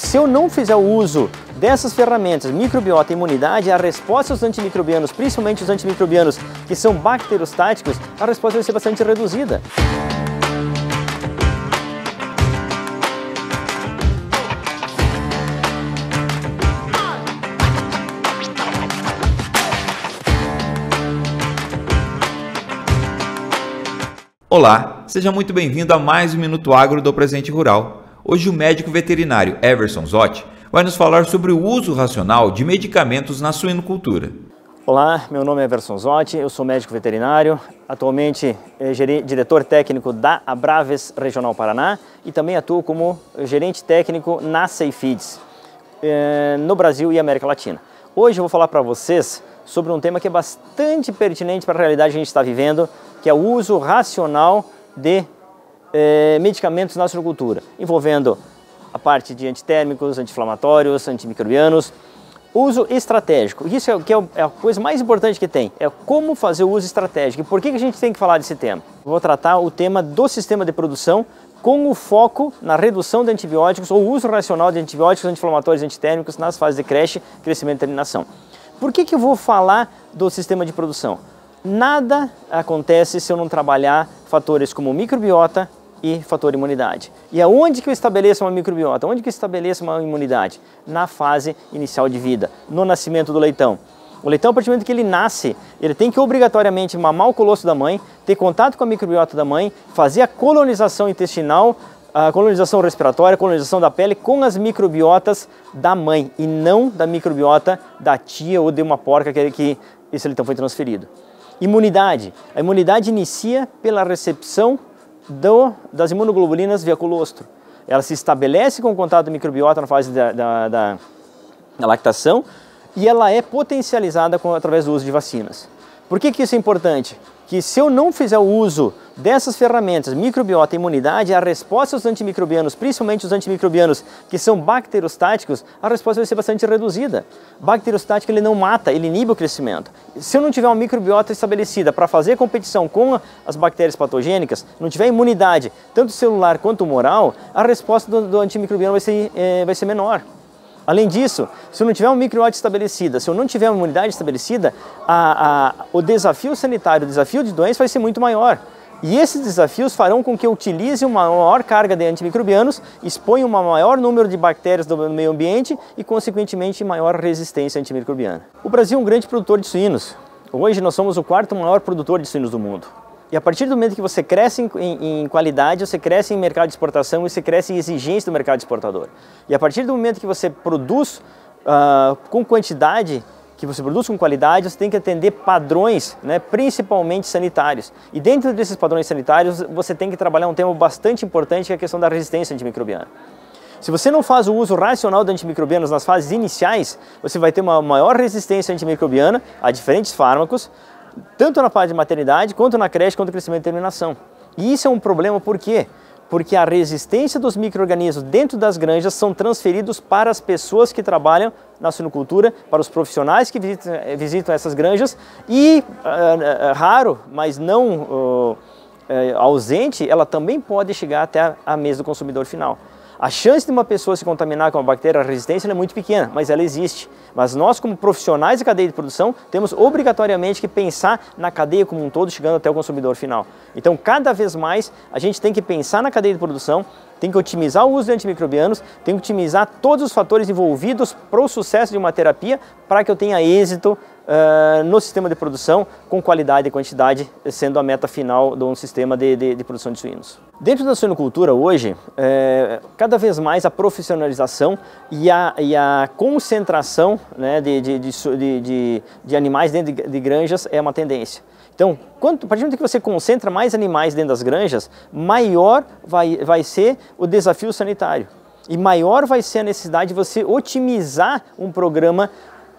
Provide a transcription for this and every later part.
Se eu não fizer o uso dessas ferramentas, microbiota e imunidade, a resposta aos antimicrobianos, principalmente os antimicrobianos que são bacterostáticos, a resposta vai ser bastante reduzida. Olá, seja muito bem-vindo a mais um Minuto Agro do Presente Rural. Hoje o médico veterinário Everson Zotti vai nos falar sobre o uso racional de medicamentos na suinocultura. Olá, meu nome é Everson Zotti, eu sou médico veterinário, atualmente diretor técnico da Abraves Regional Paraná e também atuo como gerente técnico na Safeeds, no Brasil e América Latina. Hoje eu vou falar para vocês sobre um tema que é bastante pertinente para a realidade que a gente está vivendo, que é o uso racional de medicamentos na suinocultura, envolvendo a parte de antitérmicos, anti-inflamatórios, antimicrobianos, uso estratégico. Isso é a coisa mais importante que tem, é como fazer o uso estratégico. E por que a gente tem que falar desse tema? Vou tratar o tema do sistema de produção com o foco na redução de antibióticos ou uso racional de antibióticos, anti-inflamatórios e antitérmicos nas fases de creche, crescimento e terminação. Por que eu vou falar do sistema de produção? Nada acontece se eu não trabalhar fatores como microbiota e fator imunidade. E aonde que eu estabeleço uma microbiota? Onde que eu estabeleço uma imunidade? Na fase inicial de vida, no nascimento do leitão. O leitão, a partir do momento que ele nasce, ele tem que obrigatoriamente mamar o colosso da mãe, ter contato com a microbiota da mãe, fazer a colonização intestinal, a colonização respiratória, a colonização da pele com as microbiotas da mãe e não da microbiota da tia ou de uma porca que esse leitão foi transferido. Imunidade. A imunidade inicia pela recepção das imunoglobulinas via colostro. Ela se estabelece com o contato da microbiota na fase da lactação e ela é potencializada através do uso de vacinas. Por que isso é importante? Que se eu não fizer o uso dessas ferramentas, microbiota e imunidade, a resposta aos antimicrobianos, principalmente os antimicrobianos que são bacterostáticos, a resposta vai ser bastante reduzida. Bacterostático ele não mata, ele inibe o crescimento. Se eu não tiver uma microbiota estabelecida para fazer competição com as bactérias patogênicas, não tiver imunidade, tanto celular quanto tumoral, a resposta do antimicrobiano vai ser menor. Além disso, se eu não tiver uma microbiota estabelecida, se eu não tiver uma imunidade estabelecida, o desafio sanitário, o desafio de doença vai ser muito maior. E esses desafios farão com que eu utilize uma maior carga de antimicrobianos, exponha um maior número de bactérias do meio ambiente e, consequentemente, maior resistência antimicrobiana. O Brasil é um grande produtor de suínos. Hoje nós somos o quarto maior produtor de suínos do mundo. E a partir do momento que você cresce em qualidade, você cresce em mercado de exportação e você cresce em exigência do mercado exportador. E a partir do momento que você produz com quantidade, que você produz com qualidade, você tem que atender padrões, né, principalmente sanitários. E dentro desses padrões sanitários, você tem que trabalhar um tema bastante importante, que é a questão da resistência antimicrobiana. Se você não faz o uso racional de antimicrobianos nas fases iniciais, você vai ter uma maior resistência antimicrobiana a diferentes fármacos, tanto na fase de maternidade, quanto na creche, quanto no crescimento e terminação. E isso é um problema por quê? Porque a resistência dos micro-organismos dentro das granjas são transferidos para as pessoas que trabalham na suinocultura, para os profissionais que visitam essas granjas e, raro, mas não ausente, ela também pode chegar até a mesa do consumidor final. A chance de uma pessoa se contaminar com uma bactéria resistente é muito pequena, mas ela existe. Mas nós, como profissionais da cadeia de produção, temos obrigatoriamente que pensar na cadeia como um todo, chegando até o consumidor final. Então, cada vez mais, a gente tem que pensar na cadeia de produção, tem que otimizar o uso de antimicrobianos, tem que otimizar todos os fatores envolvidos para o sucesso de uma terapia, para que eu tenha êxito no sistema de produção, com qualidade e quantidade, sendo a meta final de um sistema de produção de suínos. Dentro da suinocultura hoje, cada vez mais a profissionalização e a concentração, né, de animais dentro de granjas é uma tendência. Então, a partir do momento que você concentra mais animais dentro das granjas, maior vai ser o desafio sanitário e maior vai ser a necessidade de você otimizar um programa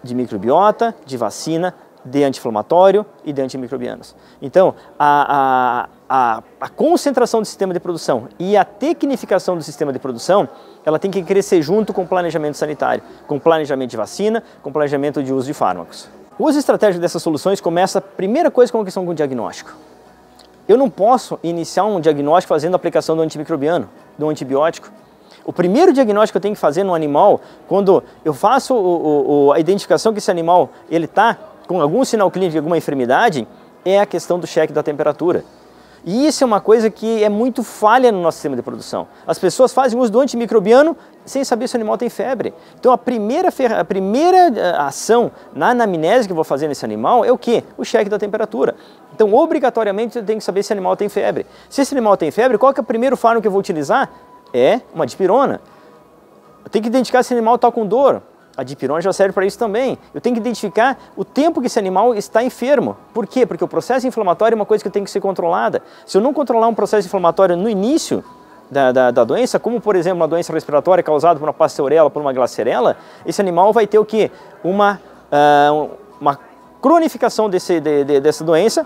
de microbiota, de vacina, de anti-inflamatório e de antimicrobianos. Então, a concentração do sistema de produção e a tecnificação do sistema de produção, ela tem que crescer junto com o planejamento sanitário, com o planejamento de vacina, com o planejamento de uso de fármacos. O uso estratégico dessas soluções começa, a primeira coisa, com a questão do diagnóstico. Eu não posso iniciar um diagnóstico fazendo a aplicação do antimicrobiano, do antibiótico, O primeiro diagnóstico que eu tenho que fazer no animal, quando eu faço a identificação que esse animal está com algum sinal clínico de alguma enfermidade, é a questão do cheque da temperatura. E isso é uma coisa que é muito falha no nosso sistema de produção. As pessoas fazem uso do antimicrobiano sem saber se o animal tem febre. Então a primeira ação na anamnese que eu vou fazer nesse animal é o quê? O cheque da temperatura. Então obrigatoriamente eu tenho que saber se o animal tem febre. Se esse animal tem febre, qual que é o primeiro fármaco que eu vou utilizar? É uma dipirona. Eu tenho que identificar se o animal está com dor. A dipirona já serve para isso também. Eu tenho que identificar o tempo que esse animal está enfermo. Por quê? Porque o processo inflamatório é uma coisa que tem que ser controlada. Se eu não controlar um processo inflamatório no início da doença, como por exemplo uma doença respiratória causada por uma pasteurela, por uma glacerela, esse animal vai ter o quê? Uma cronificação dessa doença,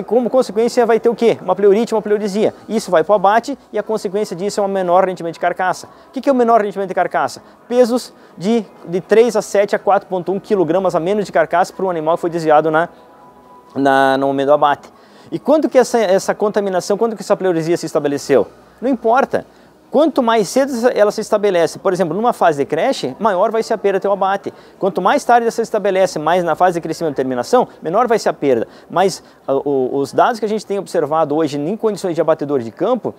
como consequência vai ter o quê? Uma pleurite, uma pleurisia. Isso vai para o abate e a consequência disso é um menor rendimento de carcaça. O que é o menor rendimento de carcaça? Pesos de 3 a 7 a 4,1 kg a menos de carcaça para um animal que foi desviado no momento do abate. E quando que essa contaminação, quando que essa pleurisia se estabeleceu? Não importa. Quanto mais cedo ela se estabelece, por exemplo, numa fase de creche, maior vai ser a perda até o abate. Quanto mais tarde ela se estabelece, mais na fase de crescimento e terminação, menor vai ser a perda. Mas os dados que a gente tem observado hoje em condições de abatedor de campo,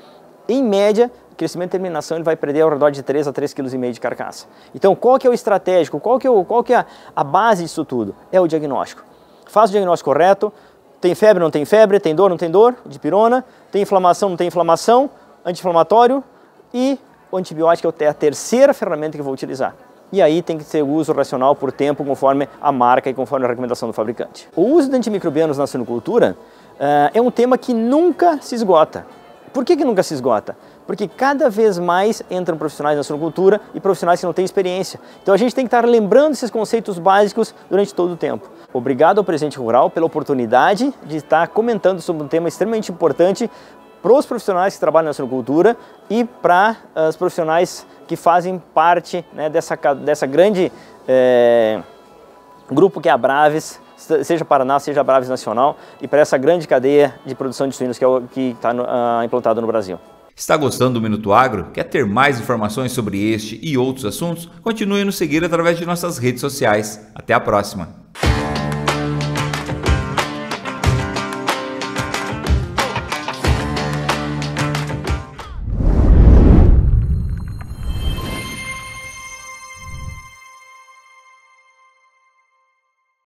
em média, crescimento e terminação ele vai perder ao redor de 3 a 3,5 kg de carcaça. Então, qual que é o estratégico? Qual que é a base disso tudo? É o diagnóstico. Faz o diagnóstico correto, tem febre, não tem febre, tem dor, não tem dor, dipirona, tem inflamação, não tem inflamação, anti-inflamatório, e o antibiótico é a terceira ferramenta que eu vou utilizar. E aí tem que ser uso racional por tempo, conforme a marca e conforme a recomendação do fabricante. O uso de antimicrobianos na suinocultura é um tema que nunca se esgota. Por que nunca se esgota? Porque cada vez mais entram profissionais na suinocultura e profissionais que não têm experiência. Então a gente tem que estar lembrando esses conceitos básicos durante todo o tempo. Obrigado ao Presente Rural pela oportunidade de estar comentando sobre um tema extremamente importante para os profissionais que trabalham na suinocultura e para os profissionais que fazem parte, né, dessa grande grupo que é a Abraves, seja Paraná, seja Abraves Nacional, e para essa grande cadeia de produção de suínos que está implantada no Brasil. Está gostando do Minuto Agro? Quer ter mais informações sobre este e outros assuntos? Continue a nos seguir através de nossas redes sociais. Até a próxima!